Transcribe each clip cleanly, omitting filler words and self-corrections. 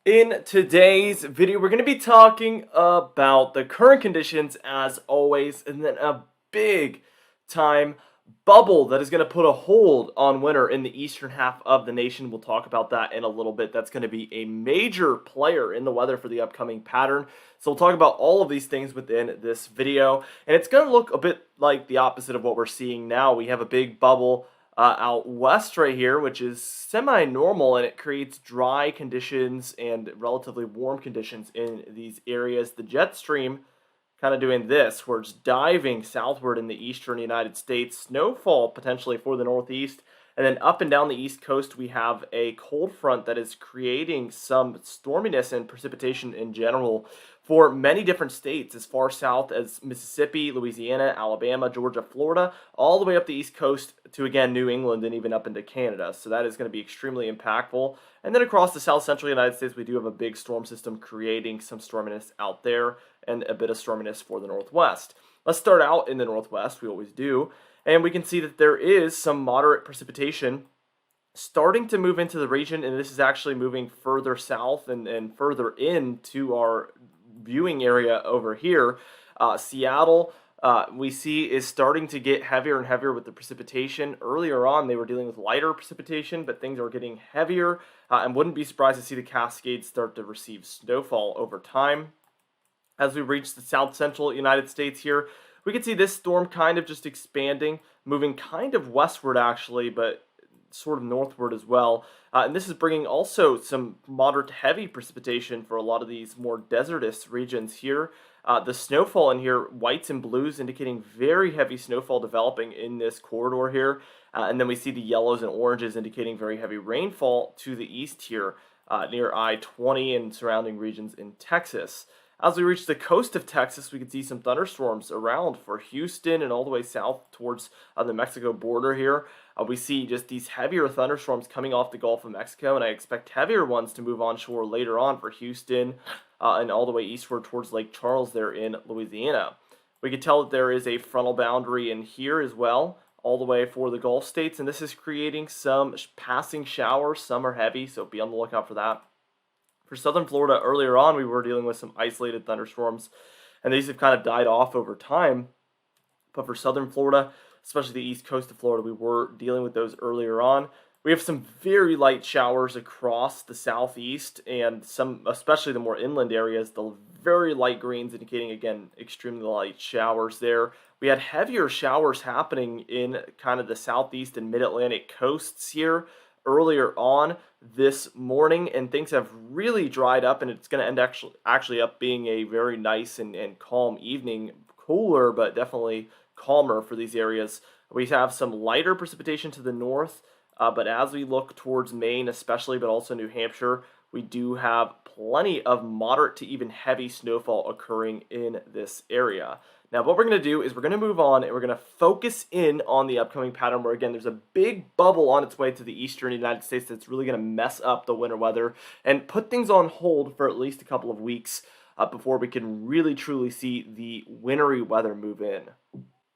In today's video, we're going to be talking about the current conditions as always, and then a big time bubble that is going to put a hold on winter in the eastern half of the nation. We'll talk about that in a little bit. That's going to be a major player in the weather for the upcoming pattern. So we'll talk about all of these things within this video, and it's going to look a bit like the opposite of what we're seeing now. We have a big bubble out west right here, which is semi-normal, and it creates dry conditions and relatively warm conditions in these areas. The jet stream kind of doing this, where it's diving southward in the eastern United States. Snowfall potentially for the Northeast. And then up and down the East Coast, we have a cold front that is creating some storminess and precipitation in general for many different states, as far south as Mississippi, Louisiana, Alabama, Georgia, Florida, all the way up the East Coast to, again, New England and even up into Canada. So that is going to be extremely impactful. And then across the south central United States, we do have a big storm system creating some storminess out there and a bit of storminess for the Northwest. Let's start out in the Northwest, we always do. And we can see that there is some moderate precipitation starting to move into the region, and this is actually moving further south and further into our viewing area over here. Seattle, we see, is starting to get heavier and heavier with the precipitation. Earlier on, they were dealing with lighter precipitation, but things are getting heavier, and wouldn't be surprised to see the Cascades start to receive snowfall over time. As we reach the south central United States here, we can see this storm kind of just expanding, moving kind of westward actually, but sort of northward as well. And this is bringing also some moderate to heavy precipitation for a lot of these more desertous regions here. The snowfall in here, whites and blues, indicating very heavy snowfall developing in this corridor here. And then we see the yellows and oranges indicating very heavy rainfall to the east here near I-20 and surrounding regions in Texas. As we reach the coast of Texas, we can see some thunderstorms around for Houston and all the way south towards the Mexico border here. We see just these heavier thunderstorms coming off the Gulf of Mexico, and I expect heavier ones to move onshore later on for Houston and all the way eastward towards Lake Charles there in Louisiana. We can tell that there is a frontal boundary in here as well, all the way for the Gulf states, and this is creating some passing showers. Some are heavy, so be on the lookout for that. For southern Florida, earlier on, we were dealing with some isolated thunderstorms, and these have kind of died off over time. But for southern Florida, especially the east coast of Florida, we were dealing with those earlier on. We have some very light showers across the southeast and some, especially the more inland areas, the very light greens indicating, again, extremely light showers there. We had heavier showers happening in kind of the southeast and mid-Atlantic coasts here earlier on this morning, and things have really dried up, and it's going to end actually up being a very nice and calm evening. Cooler, but definitely calmer for these areas. We have some lighter precipitation to the north, but as we look towards Maine especially, but also New Hampshire, we do have plenty of moderate to even heavy snowfall occurring in this area. Now, what we're going to do is we're going to move on and we're going to focus in on the upcoming pattern where, again, there's a big bubble on its way to the eastern United States that's really going to mess up the winter weather and put things on hold for at least a couple of weeks before we can really truly see the wintry weather move in.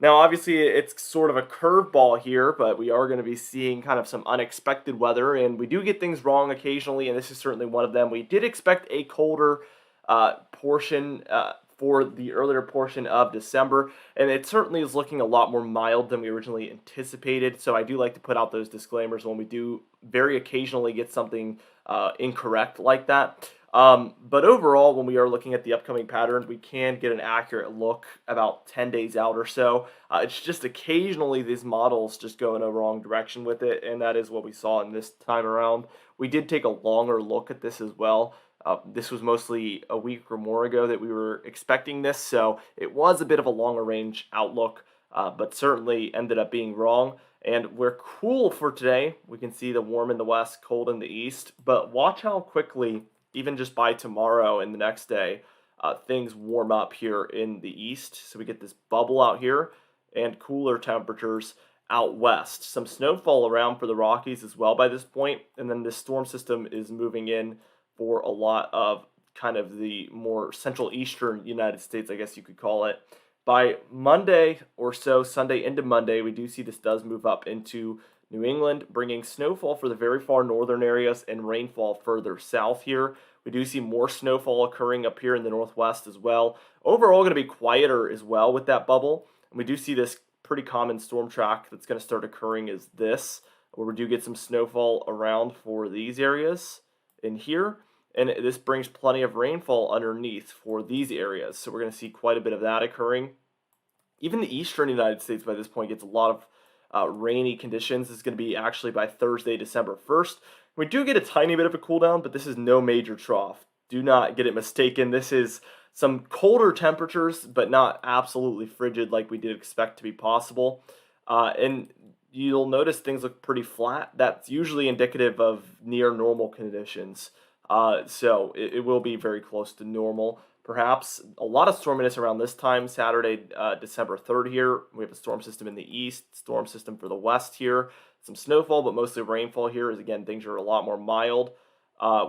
Now, obviously, it's sort of a curveball here, but we are going to be seeing kind of some unexpected weather, and we do get things wrong occasionally, and this is certainly one of them. We did expect a colder portion for the earlier portion of December, and it certainly is looking a lot more mild than we originally anticipated, so I do like to put out those disclaimers when we do very occasionally get something incorrect like that. But overall, when we are looking at the upcoming patterns, we can get an accurate look about 10 days out or so. It's just occasionally these models just go in a wrong direction with it, and that is what we saw in this time around. We did take a longer look at this as well. This was mostly a week or more ago that we were expecting this, so it was a bit of a longer range outlook, but certainly ended up being wrong. And we're cool for today. We can see the warm in the west, cold in the east, but watch how quickly, even just by tomorrow and the next day, things warm up here in the east. So we get this bubble out here and cooler temperatures out west. Some snowfall around for the Rockies as well by this point, and then this storm system is moving in for a lot of kind of the more central eastern United States, I guess you could call it. By Monday or so, Sunday into Monday, we do see this does move up into New England, bringing snowfall for the very far northern areas and rainfall further south here. We do see more snowfall occurring up here in the northwest as well. Overall, going to be quieter as well with that bubble. And we do see this pretty common storm track that's going to start occurring is this, where we do get some snowfall around for these areas in here. And this brings plenty of rainfall underneath for these areas. So we're going to see quite a bit of that occurring. Even the eastern United States by this point gets a lot of rainy conditions. This is going to be actually by Thursday, December 1st. We do get a tiny bit of a cool down, but this is no major trough. Do not get it mistaken. This is some colder temperatures, but not absolutely frigid like we did expect to be possible. And you'll notice things look pretty flat. That's usually indicative of near normal conditions. So it will be very close to normal. Perhaps a lot of storminess around this time, Saturday, December 3rd here. We have a storm system in the east, storm system for the west here. Some snowfall, but mostly rainfall here, as again, things are a lot more mild.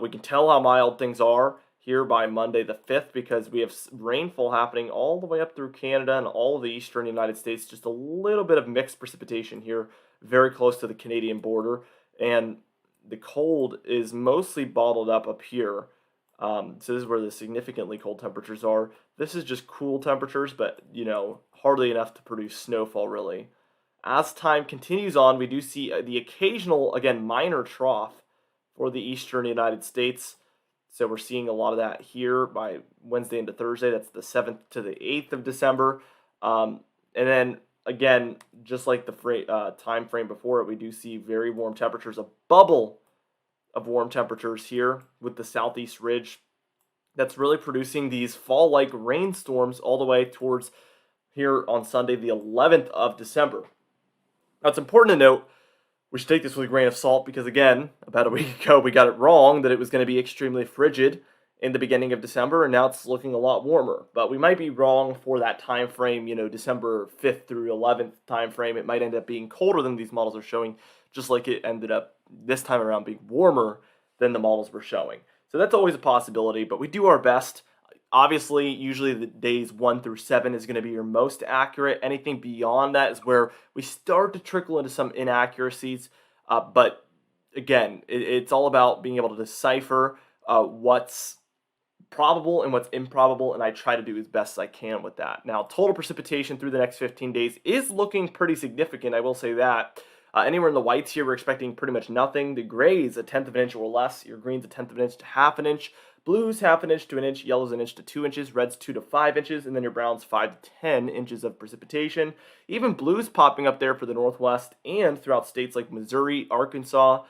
We can tell how mild things are here by Monday the 5th because we have rainfall happening all the way up through Canada and all of the eastern United States. Just a little bit of mixed precipitation here, very close to the Canadian border. And the cold is mostly bottled up here. So this is where the significantly cold temperatures are. This is just cool temperatures, but, hardly enough to produce snowfall, really. As time continues on, we do see the occasional, again, minor trough for the eastern United States. So we're seeing a lot of that here by Wednesday into Thursday. That's the 7th to the 8th of December. And then, again, just like the time frame before it, we do see very warm temperatures, a bubble of warm temperatures here with the southeast ridge that's really producing these fall-like rainstorms all the way towards here on Sunday, the 11th of December. Now, it's important to note, we should take this with a grain of salt because, again, about a week ago, we got it wrong that it was going to be extremely frigid in the beginning of December, and now it's looking a lot warmer. But we might be wrong for that time frame, December 5th through 11th time frame. It might end up being colder than these models are showing, just like it ended up this time around being warmer than the models were showing. So that's always a possibility, but we do our best. Obviously, usually the days 1 through 7 is going to be your most accurate. Anything beyond that is where we start to trickle into some inaccuracies. But again, it's all about being able to decipher what's probable and what's improbable, and I try to do as best as I can with that. Now, total precipitation through the next 15 days is looking pretty significant, I will say that. Anywhere in the whites here, we're expecting pretty much nothing. The grays, 1/10 of an inch or less. Your greens, 1/10 of an inch to 1/2 an inch. Blues, 1/2 an inch to an inch. Yellows, 1 inch to 2 inches. Reds, 2 to 5 inches. And then your browns, 5 to 10 inches of precipitation. Even blues popping up there for the Northwest and throughout states like Missouri, Arkansas,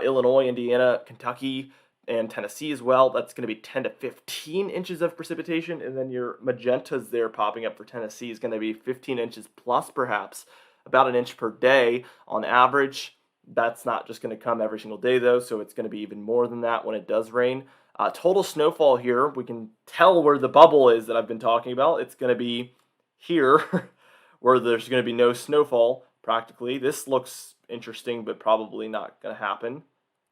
Illinois, Indiana, Kentucky, and Tennessee as well. That's going to be 10 to 15 inches of precipitation. And then your magentas there popping up for Tennessee is going to be 15 inches plus perhaps. About 1 inch per day on average. That's not just going to come every single day though, so it's going to be even more than that when it does rain. Total snowfall here, we can tell where the bubble is that I've been talking about. It's going to be here where there's going to be no snowfall practically. This looks interesting, but probably not going to happen,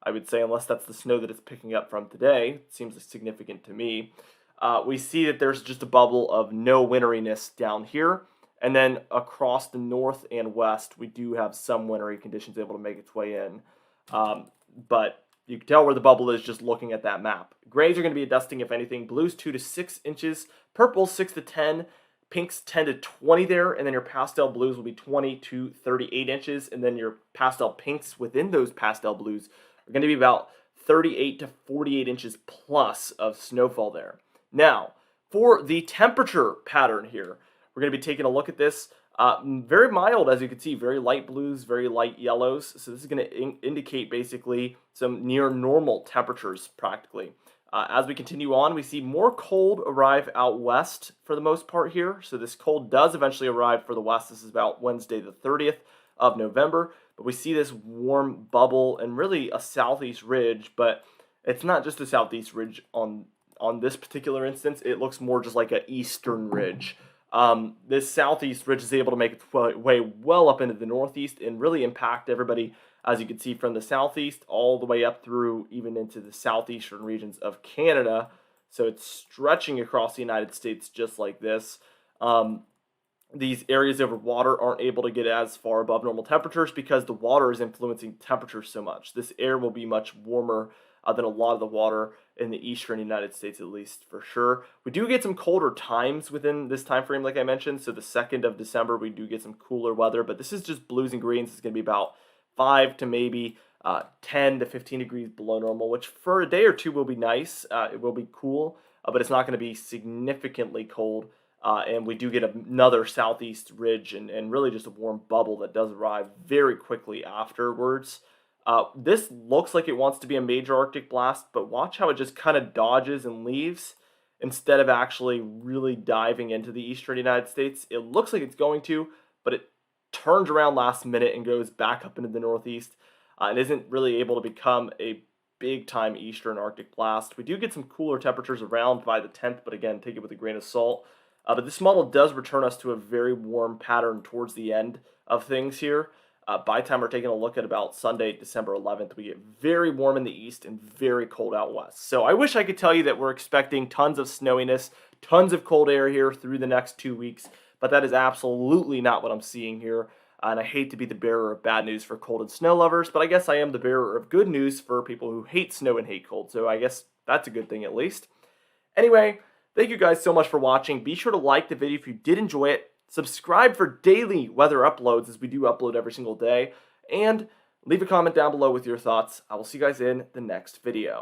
I would say, unless that's the snow that it's picking up from today. It seems significant to me. We see that there's just a bubble of no winteriness down here. And then across the north and west, we do have some wintry conditions able to make its way in. But you can tell where the bubble is just looking at that map. Grays are going to be a dusting, if anything. Blues, 2 to 6 inches. Purples, 6 to 10. Pinks, 10 to 20 there. And then your pastel blues will be 20 to 38 inches. And then your pastel pinks within those pastel blues are going to be about 38 to 48 inches plus of snowfall there. Now, for the temperature pattern here, we're going to be taking a look at this. Very mild, as you can see, very light blues, very light yellows. So this is going to indicate basically some near normal temperatures practically. As we continue on, we see more cold arrive out west for the most part here. So this cold does eventually arrive for the west. This is about Wednesday the 30th of November. But we see this warm bubble and really a southeast ridge. But it's not just a southeast ridge on this particular instance. It looks more just like an eastern ridge. This southeast ridge is able to make its way well up into the northeast and really impact everybody, as you can see, from the southeast all the way up through even into the southeastern regions of Canada. So it's stretching across the United States just like this. these areas over water aren't able to get as far above normal temperatures because the water is influencing temperatures so much. This air will be much warmer than a lot of the water in the eastern United States, at least for sure. We do get some colder times within this time frame, like I mentioned. So the 2nd of December, we do get some cooler weather, but this is just blues and greens. It's going to be about 5 to maybe 10 to 15 degrees below normal, which for a day or two will be nice. It will be cool, but it's not going to be significantly cold. And we do get another southeast ridge and really just a warm bubble that does arrive very quickly afterwards. This looks like it wants to be a major Arctic blast, but watch how it just kind of dodges and leaves instead of actually really diving into the eastern United States. It looks like it's going to, but it turns around last minute and goes back up into the northeast and isn't really able to become a big time eastern Arctic blast. We do get some cooler temperatures around by the 10th, but again, take it with a grain of salt. But this model does return us to a very warm pattern towards the end of things here. By the time we're taking a look at about Sunday, December 11th, we get very warm in the east and very cold out west. So I wish I could tell you that we're expecting tons of snowiness, tons of cold air here through the next 2 weeks, but that is absolutely not what I'm seeing here. And I hate to be the bearer of bad news for cold and snow lovers, but I guess I am the bearer of good news for people who hate snow and hate cold. So I guess that's a good thing at least. Anyway, thank you guys so much for watching. Be sure to like the video if you did enjoy it. Subscribe for daily weather uploads as we do upload every single day. And leave a comment down below with your thoughts. I will see you guys in the next video.